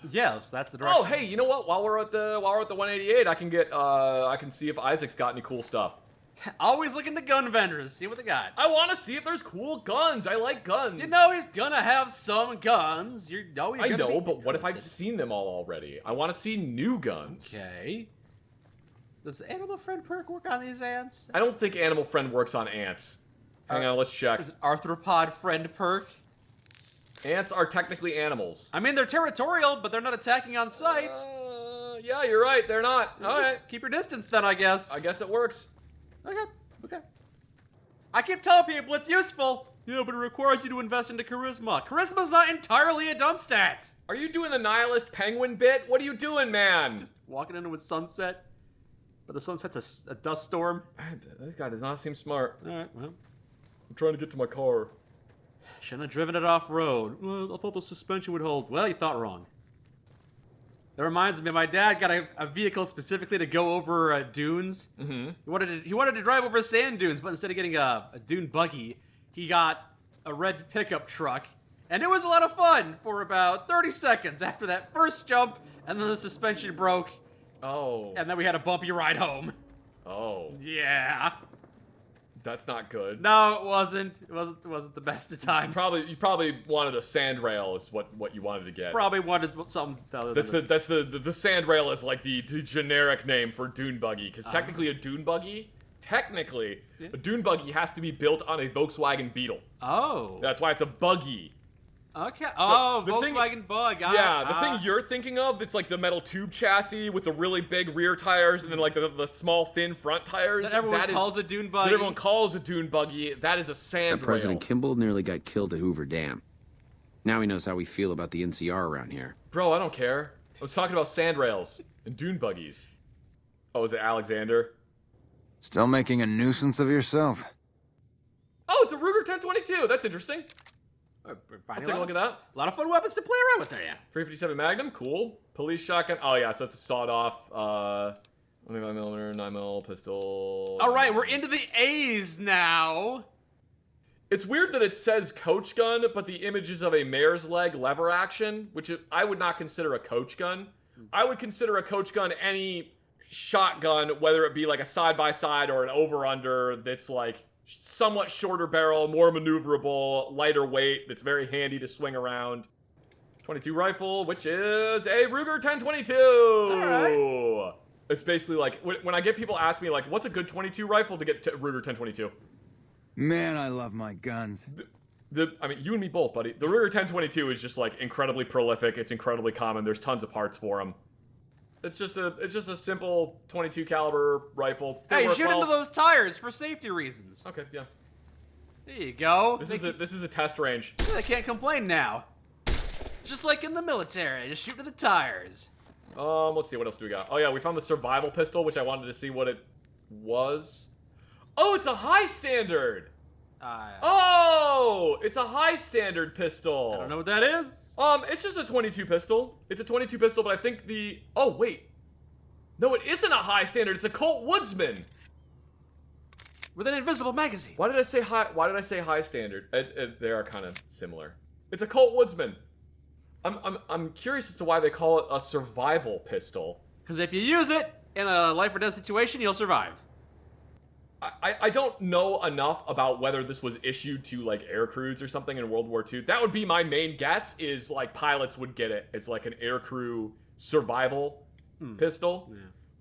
Yes, that's the direction. Oh, hey, you know what? While we're at the 188, I can see if Isaac's got any cool stuff. Always looking to gun vendors, see what they got. I want to see if there's cool guns. I like guns. You know he's gonna have some guns. You're always I gonna know, be but what if I've interested. seen them all already? I want to see new guns. Okay. Does Animal Friend perk work on these ants? I don't think Animal Friend works on ants. Hang on, let's check. Is it Arthropod Friend perk? Ants are technically animals. I mean, they're territorial, but they're not attacking on sight. Yeah, you're right. They're not. All Just right. keep your distance then, I guess. I guess it works. Okay. I keep telling people it's useful. Yeah, but it requires you to invest into charisma. Charisma's not entirely a dump stat. Are you doing the nihilist penguin bit? What are you doing, man? Just walking into a sunset, but the sunset's a dust storm. This guy does not seem smart. All right, well, I'm trying to get to my car. shouldn't have driven it off road. Well, I thought the suspension would hold. Well, you thought wrong. That reminds me, my dad got a vehicle specifically to go over dunes. Mm-hmm. He wanted to drive over sand dunes, but instead of getting a dune buggy, he got a red pickup truck. And it was a lot of fun for about 30 seconds after that first jump, and then the suspension broke, Oh. and then we had a bumpy ride home. Oh. Yeah. That's not good. No, it wasn't. It wasn't the best of times. You probably wanted a sandrail is what you wanted to get. Probably wanted something other than That's the sandrail is like the generic name for dune buggy, because technically a dune buggy has to be built on a Volkswagen Beetle. Oh. That's why it's a buggy. Okay. the thing- Volkswagen Bug. Yeah, the thing you're thinking of, that's like the metal tube chassis with the really big rear tires and then like the small thin front tires. that everyone calls a dune buggy. That everyone calls a dune buggy. That is a sandrail. That President Kimball nearly got killed at Hoover Dam. Now he knows how we feel about the NCR around here. Bro, I don't care. I was talking about sandrails and dune buggies. Oh, is it Alexander? Still making a nuisance of yourself. Oh, it's a Ruger 1022. That's interesting. I'll take a look at that. A lot of fun weapons to play around with there, yeah. 357 Magnum, cool. Police shotgun. Oh yeah, so it's a sawed-off 25mm 9mm pistol. All right, we're into the A's now. It's weird that it says coach gun, but the image is of a mare's leg lever action, which I would not consider a coach gun. I would consider a coach gun any shotgun, whether it be like a side-by-side or an over-under that's like somewhat shorter barrel, more maneuverable, lighter weight, that's very handy to swing around. 22 rifle, which is a Ruger 1022. All right. It's basically like, when I get people ask me like, what's a good 22 rifle to get to Ruger 1022? Man, I love my guns. I mean, you and me both, buddy. The Ruger 1022 is just like incredibly prolific. It's incredibly common. There's tons of parts for them. It's just a simple 22 caliber rifle. They Hey, work shoot well. into those tires for safety reasons. Okay, yeah. There you go. This is the test range. They can't complain now. Just like in the military, just shoot to the tires. Let's see, what else do we got? Oh yeah, we found the survival pistol, which I wanted to see what it was. Oh, it's a high standard. Oh, it's a high standard pistol. I don't know what that is. It's just a 22 pistol. It's a 22 pistol, but I think oh wait, no, it isn't a high standard. It's a Colt Woodsman. With an invisible magazine. Why did I say high? Why did I say high standard? They are kind of similar. It's a Colt Woodsman. I'm curious as to why they call it a survival pistol. Because if you use it in a life or death situation, you'll survive. I don't know enough about whether this was issued to like air crews or something in World War II. That would be my main guess, is like pilots would get it. It's like an air crew survival pistol.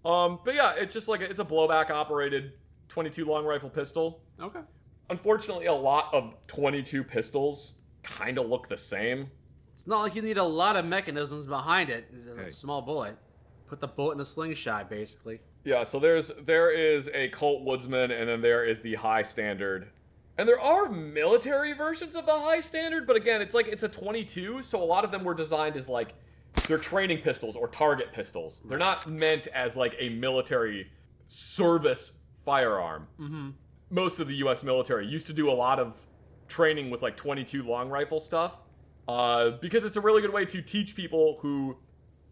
Yeah. But yeah, it's just like it's a blowback operated 22 long rifle pistol. Okay. Unfortunately, a lot of 22 pistols kind of look the same. It's not like you need a lot of mechanisms behind it. It's a small bullet. Put the bullet in a slingshot, basically. Yeah, so there is a Colt Woodsman, and then there is the high standard. And there are military versions of the high standard, but again, it's a 22, so a lot of them were designed as like, they're training pistols or target pistols. They're not meant as like a military service firearm. Mm-hmm. Most of the US military used to do a lot of training with like 22 long rifle stuff, because it's a really good way to teach people who,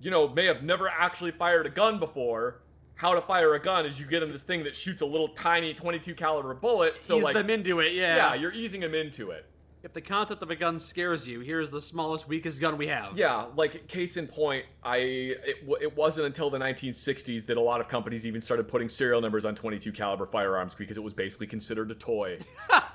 you know, may have never actually fired a gun before, how to fire a gun. Is you get them this thing that shoots a little tiny 22 caliber bullet. So Ease like them into it, yeah. Yeah, you're easing them into it. if the concept of a gun scares you, here's the smallest, weakest gun we have. Yeah, like case in point, it wasn't until the 1960s that a lot of companies even started putting serial numbers on 22 caliber firearms because it was basically considered a toy.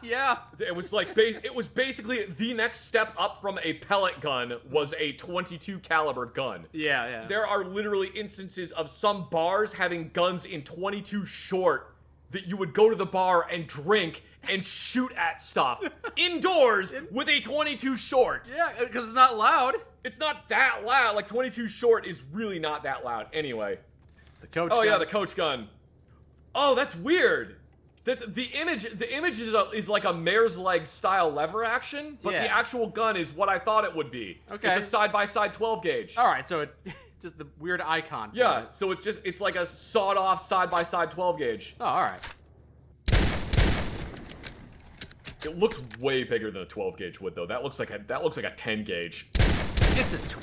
Yeah. It was like it was basically the next step up from a pellet gun was a 22 caliber gun. Yeah. There are literally instances of some bars having guns in 22 short that you would go to the bar and drink and shoot at stuff indoors with a 22 short. Yeah, because it's not loud. It's not that loud. Like 22 short is really not that loud. Anyway. The coach Oh gun. yeah, the coach gun. Oh, that's weird. The image is like a mare's leg style lever action, but Yeah. the actual gun is what I thought it would be. Okay. It's a side-by-side 12 gauge. All right, so it's just the weird icon. Yeah, so it's like a sawed-off side-by-side 12 gauge. Oh, all right. It looks way bigger than a 12 gauge would though. That looks like a 10 gauge. It's a 2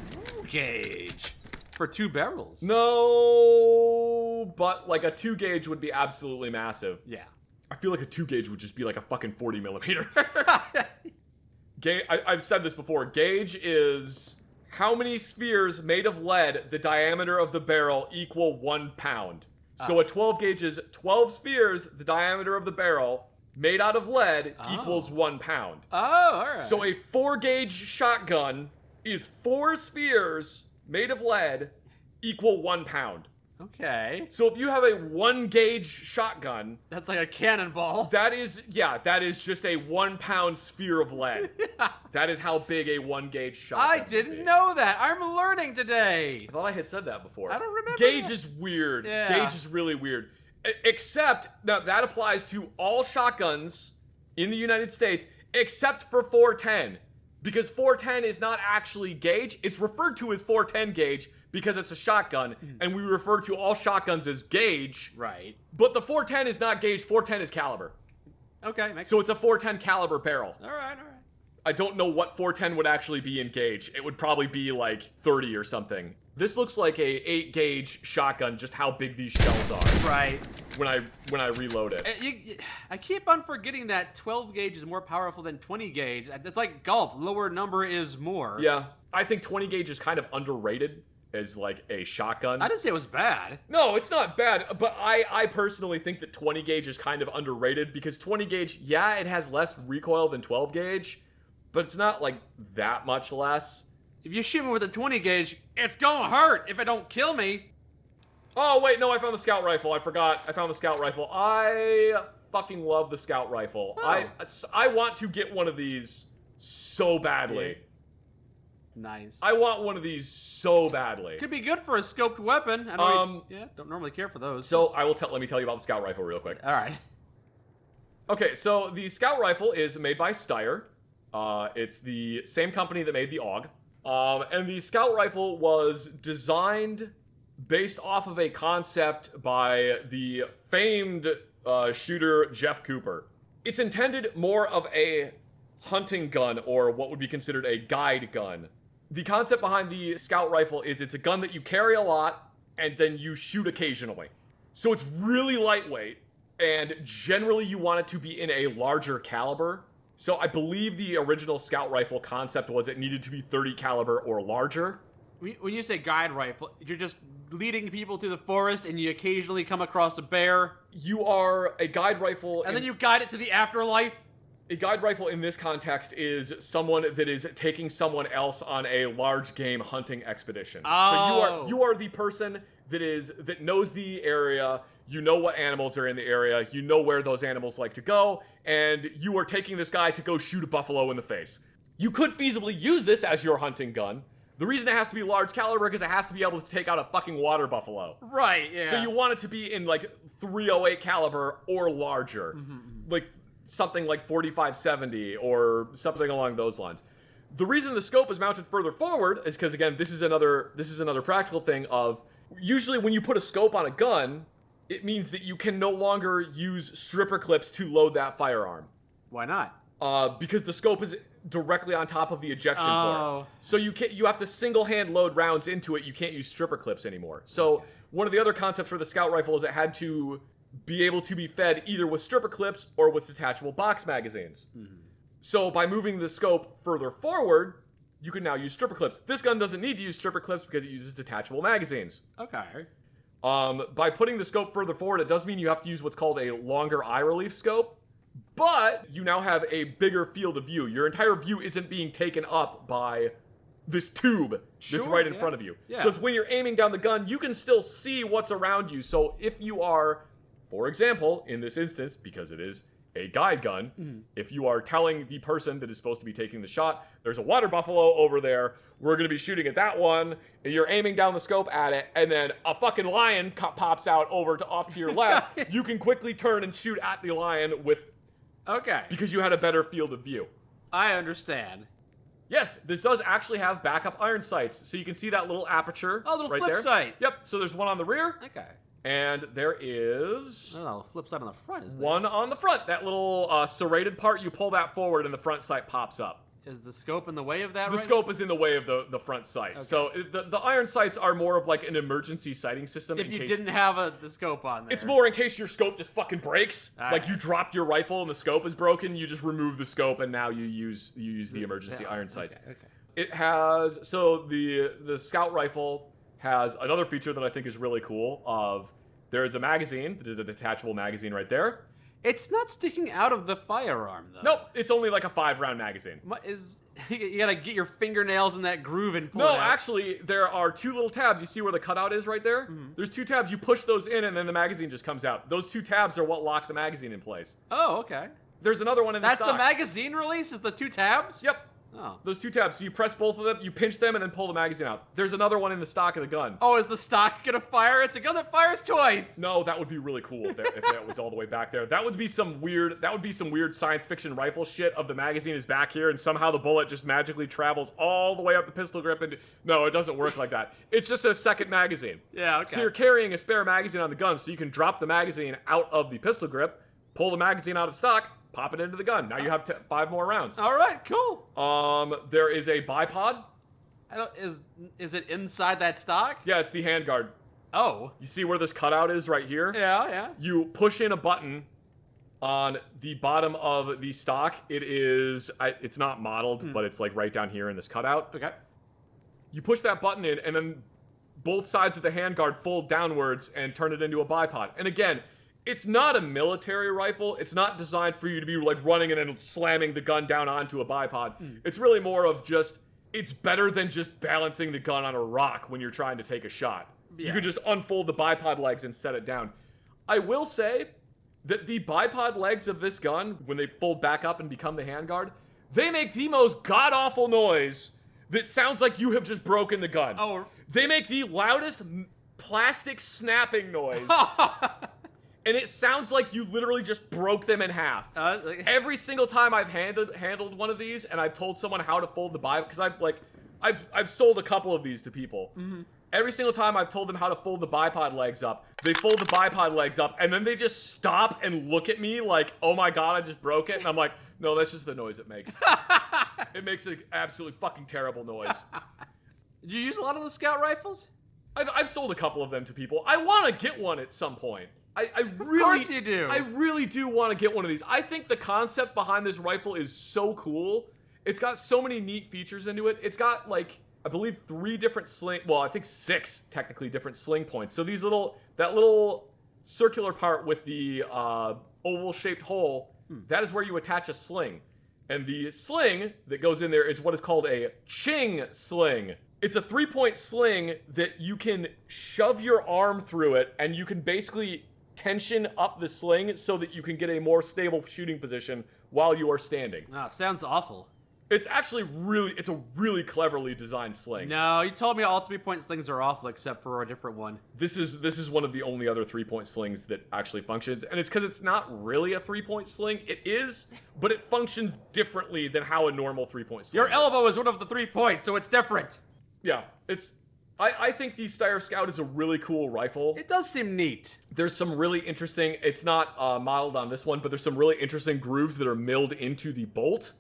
gauge for 2 barrels. No, but like a 2 gauge would be absolutely massive. Yeah. I feel like a 2 gauge would just be like a fucking 40 millimeter. I've said this before. Gauge is how many spheres made of lead the diameter of the barrel equal 1 pound. So a 12 gauge is 12 spheres the diameter of the barrel made out of lead equals 1 pound. Oh, all right. So a 4 gauge shotgun is 4 spheres made of lead equal 1 pound. Okay. So if you have a 1 gauge shotgun, That's like a cannonball. that is just a 1 pound sphere of lead. That is how big a 1 gauge shotgun I would didn't be. know that. I'm learning today. I thought I had said that before. I don't remember Gauge that. is weird. Yeah. Gauge is really weird. Except, now that applies to all shotguns in the United States, except for 410. Because 410 is not actually gauge. It's referred to as 410 gauge because it's a shotgun, and we refer to all shotguns as gauge. Right. But the 410 is not gauge, 410 is caliber. Okay, makes So it's a 410 caliber barrel. All right. I don't know what 410 would actually be in gauge. It would probably be like 30 or something. This looks like a 8 gauge shotgun, just how big these shells are. Right. When I reload it. I keep on forgetting that 12 gauge is more powerful than 20 gauge. It's like golf. Lower number is more. Yeah, I think 20 gauge is kind of underrated as like a shotgun. I didn't say it was bad. No, it's not bad, but I personally think that 20 gauge is kind of underrated because 20 gauge, yeah, it has less recoil than 12 gauge, but it's not like that much less. If you shoot me with a 20 gauge, it's gonna hurt if it don't kill me. Oh, wait, no, I found the scout rifle. I forgot. I found the scout rifle. I fucking love the scout rifle. Oh. I want to get one of these so badly. Nice. I want one of these so badly. Could be good for a scoped weapon. I don't don't normally care for those. So let me tell you about the scout rifle real quick. All right. Okay, so the scout rifle is made by Steyr. It's the same company that made the AUG. And the scout rifle was designed based off of a concept by the famed shooter Jeff Cooper. It's intended more of a hunting gun or what would be considered a guide gun. The concept behind the scout rifle is it's a gun that you carry a lot and then you shoot occasionally. So it's really lightweight and generally you want it to be in a larger caliber. So I believe the original scout rifle concept was it needed to be 30 caliber or larger. When you say guide rifle, you're just leading people through the forest and you occasionally come across a bear. You are a guide rifle. And then you guide it to the afterlife? A guide rifle in this context is someone that is taking someone else on a large game hunting expedition. Oh. So you are the person that knows the area, you know what animals are in the area, you know where those animals like to go, and you are taking this guy to go shoot a buffalo in the face. You could feasibly use this as your hunting gun. The reason it has to be large caliber because it has to be able to take out a fucking water buffalo. Right, yeah. So you want it to be in like 308 caliber or larger. Like something like 4570 or something along those lines. The reason the scope is mounted further forward is because again, this is another practical thing of usually when you put a scope on a gun, it means that you can no longer use stripper clips to load that firearm. Why not? Because the scope is directly on top of the ejection Oh. port. So you have to single hand load rounds into it. You can't use stripper clips anymore. So one of the other concepts for the scout rifle is it had to be able to be fed either with stripper clips or with detachable box magazines. So by moving the scope further forward, you can now use stripper clips. This gun doesn't need to use stripper clips because it uses detachable magazines. Okay. By putting the scope further forward, it does mean you have to use what's called a longer eye relief scope, but you now have a bigger field of view. Your entire view isn't being taken up by this tube that's right in front of you. Yeah. So it's when you're aiming down the gun, you can still see what's around you. So if you are, for example, in this instance, because it is a guide gun, if you are telling the person that is supposed to be taking the shot, there's a water buffalo over there, we're going to be shooting at that one, and you're aiming down the scope at it, and then a fucking lion pops out off to your left, you can quickly turn and shoot at the lion because you had a better field of view. I understand. Yes, this does actually have backup iron sights, so you can see that little aperture Oh, little right flip there. sight. Yep, so there's one on the rear, Okay. and there is Oh, flip side on the front is there. one on the front. That little serrated part, you pull that forward and the front sight pops up. Is the scope in the way of that? The scope is in the way of the front sight. Okay. So the iron sights are more of like an emergency sighting system. If in you case, didn't have the scope on there. it's more in case your scope just fucking breaks. All like right. you dropped your rifle and the scope is broken, you just remove the scope and now you use the emergency iron sights. Okay. It has, so the Scout rifle has another feature that I think is really cool of, there is a magazine, that is a detachable magazine right there. It's not sticking out of the firearm though. Nope, it's only like a 5-round magazine. You gotta get your fingernails in that groove and pull No, it out. actually, there are 2 little tabs. You see where the cutout is right there? There's 2 tabs. You push those in and then the magazine just comes out. Those 2 tabs are what lock the magazine in place. Oh, okay. There's another one in the That's stock. the magazine release? Is the 2 tabs? Yep. Oh. Those 2 tabs. So you press both of them, you pinch them, and then pull the magazine out. There's another one in the stock of the gun. Oh, is the stock gonna fire? It's a gun that fires twice. No, that would be really cool if that was all the way back there. That would be some weird science fiction rifle shit of the magazine is back here and somehow the bullet just magically travels all the way up the pistol grip and no, it doesn't work like that. It's just a second magazine. Yeah, okay. So you're carrying a spare magazine on the gun so you can drop the magazine out of the pistol grip, pull the magazine out of stock, pop it into the gun. Now you have 5 more rounds. All right, cool. There is a bipod. Is it inside that stock? Yeah, it's the handguard. Oh. You see where this cutout is right here? Yeah. You push in a button on the bottom of the stock. It's not modeled, but it's like right down here in this cutout. Okay. You push that button in, and then both sides of the handguard fold downwards and turn it into a bipod. And again, it's not a military rifle. It's not designed for you to be like running and then slamming the gun down onto a bipod. It's really more of just, it's better than just balancing the gun on a rock when you're trying to take a shot. Yeah. You can just unfold the bipod legs and set it down. I will say that the bipod legs of this gun, when they fold back up and become the handguard, they make the most god-awful noise that sounds like you have just broken the gun. Oh. They make the loudest plastic snapping noise. And it sounds like you literally just broke them in half. Every single time I've handled one of these and I've told someone how to fold the bipod, because I've sold a couple of these to people. Every single time I've told them how to fold the bipod legs up, they fold the bipod legs up and then they just stop and look at me like, oh my god, I just broke it. And I'm like, no, that's just the noise it makes. It makes an absolutely fucking terrible noise. Do you use a lot of the Scout rifles? I've sold a couple of them to people. I want to get one at some point. I really, of course you do. I really do want to get one of these. I think the concept behind this rifle is so cool. It's got so many neat features into it. It's got like, I believe 3 different I think 6 technically different sling points. So that little circular part with the oval shaped hole, that is where you attach a sling. And the sling that goes in there is what is called a ching sling. It's a 3-point sling that you can shove your arm through it and you can basically tension up the sling so that you can get a more stable shooting position while you are standing. Sounds awful. It's actually it's a really cleverly designed sling. No, you told me all 3-point slings are awful except for a different one. This is one of the only other 3-point slings that actually functions, and it's because it's not really a 3-point sling. It is, but it functions differently than how a normal 3-point sling Your does. elbow is one of the 3 points, so it's different. Yeah, I think the Steyr Scout is a really cool rifle. It does seem neat. There's some really interesting, it's not modeled on this one, but there's some really interesting grooves that are milled into the bolt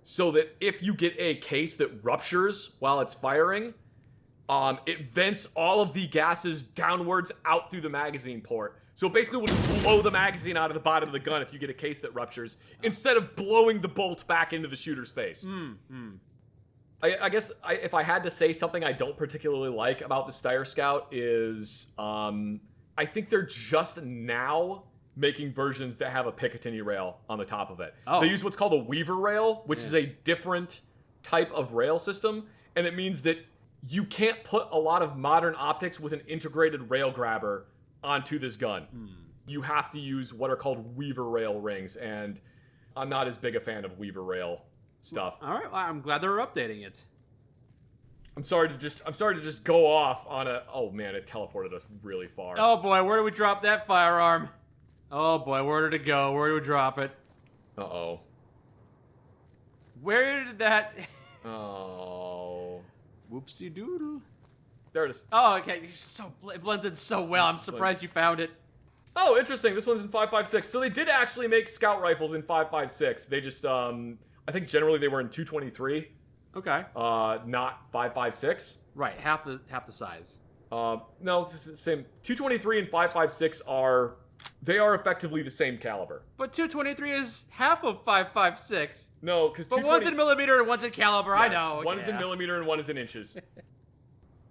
so that if you get a case that ruptures while it's firing, it vents all of the gases downwards out through the magazine port. So it basically will blow the magazine out of the bottom of the gun if you get a case that ruptures, instead of blowing the bolt back into the shooter's face. I guess if I had to say something I don't particularly like about the Steyr Scout is, I think they're just now making versions that have a Picatinny rail on the top of it. They use what's called a Weaver rail, which is a different type of rail system, and it means that you can't put a lot of modern optics with an integrated rail grabber onto this gun. You have to use what are called Weaver rail rings, and I'm not as big a fan of Weaver rail stuff. All right, well, I'm glad they're updating it. I'm sorry to just go off on a. Oh man, it teleported us really far. Oh boy, where do we drop that firearm? Oh boy, where did it go? Where do we drop it? Uh-oh. Where did that... Oh. Whoopsie doodle. There it is. Oh, okay. It blends in so well. I'm surprised you found it. Oh, interesting. This one's in 5.56. So they did actually make scout rifles in 5.56. They just, I think generally they were in 223. Okay. Not 5.56. Right, half the size. No, it's the same. 223 and 5.56 they are effectively the same caliber. But 223 is half of 5.56. No, because But one's in millimeter and one's in caliber. I know. One is in millimeter and one is in inches.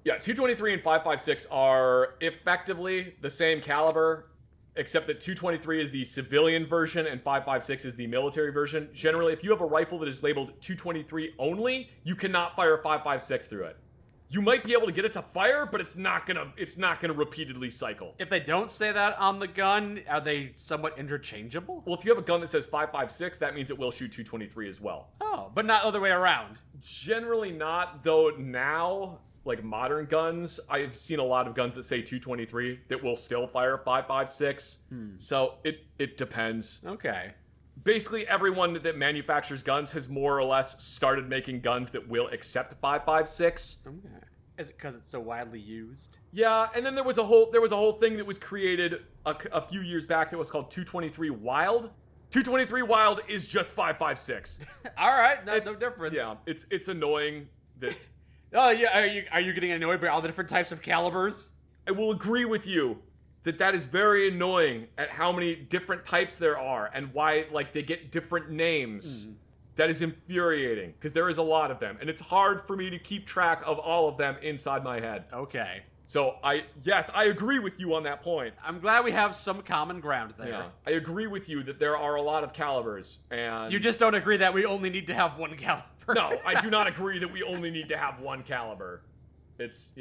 Yeah, 223 and 5.56 are effectively the same caliber, except that 223 is the civilian version and 5.56 is the military version. Generally, if you have a rifle that is labeled 223 only, you cannot fire 5.56 through it. You might be able to get it to fire, but it's not gonna repeatedly cycle. If they don't say that on the gun, are they somewhat interchangeable? Well, if you have a gun that says 5.56, that means it will shoot 223 as well. Oh, but not the other way around. Generally not, though now, like modern guns, I've seen a lot of guns that say 223 that will still fire 5.56. So it depends. Okay. Basically, everyone that manufactures guns has more or less started making guns that will accept 5.56. Okay. Is it because it's so widely used? Yeah, and then there was a whole thing that was created a few years back that was called 223 Wild. 223 Wild is just 5.56. All right, no difference. Yeah, it's annoying that. Oh yeah, are you getting annoyed by all the different types of calibers? I will agree with you that is very annoying at how many different types there are and why they get different names. That is infuriating because there is a lot of them and it's hard for me to keep track of all of them inside my head. Okay. So I agree with you on that point. I'm glad we have some common ground there. Yeah, I agree with you that there are a lot of calibers and you just don't agree that we only need to have one caliber. No, I do not agree that we only need to have one caliber. It's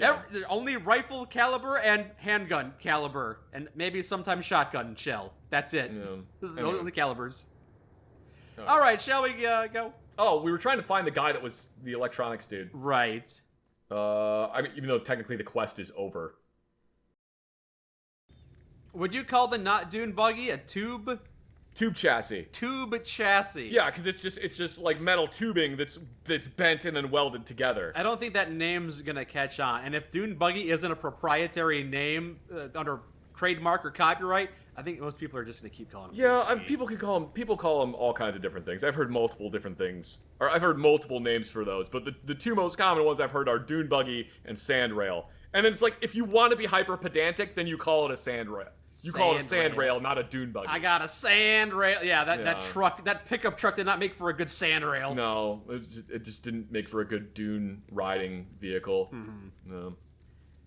only rifle caliber and handgun caliber, and maybe sometimes shotgun shell. That's it. Yeah. This is the only calibers. All right, shall we go? Oh, we were trying to find the guy that was the electronics dude. Right. I mean, even though technically the quest is over. Would you call the not Dune buggy a tube chassis? Tube chassis. Yeah, because it's just like metal tubing that's bent and then welded together. I don't think that name's gonna catch on. And if Dune buggy isn't a proprietary name under trademark or copyright, I think most people are just gonna keep calling it. Yeah, people call them all kinds of different things. I've heard multiple different things, or I've heard multiple names for those. But the two most common ones I've heard are Dune buggy and sand rail. And then it's like if you want to be hyper pedantic, then you call it a sand rail. You call it a sand rail, not a dune buggy. I got a sand rail. Yeah, that pickup truck did not make for a good sand rail. No, it just didn't make for a good dune riding vehicle. No.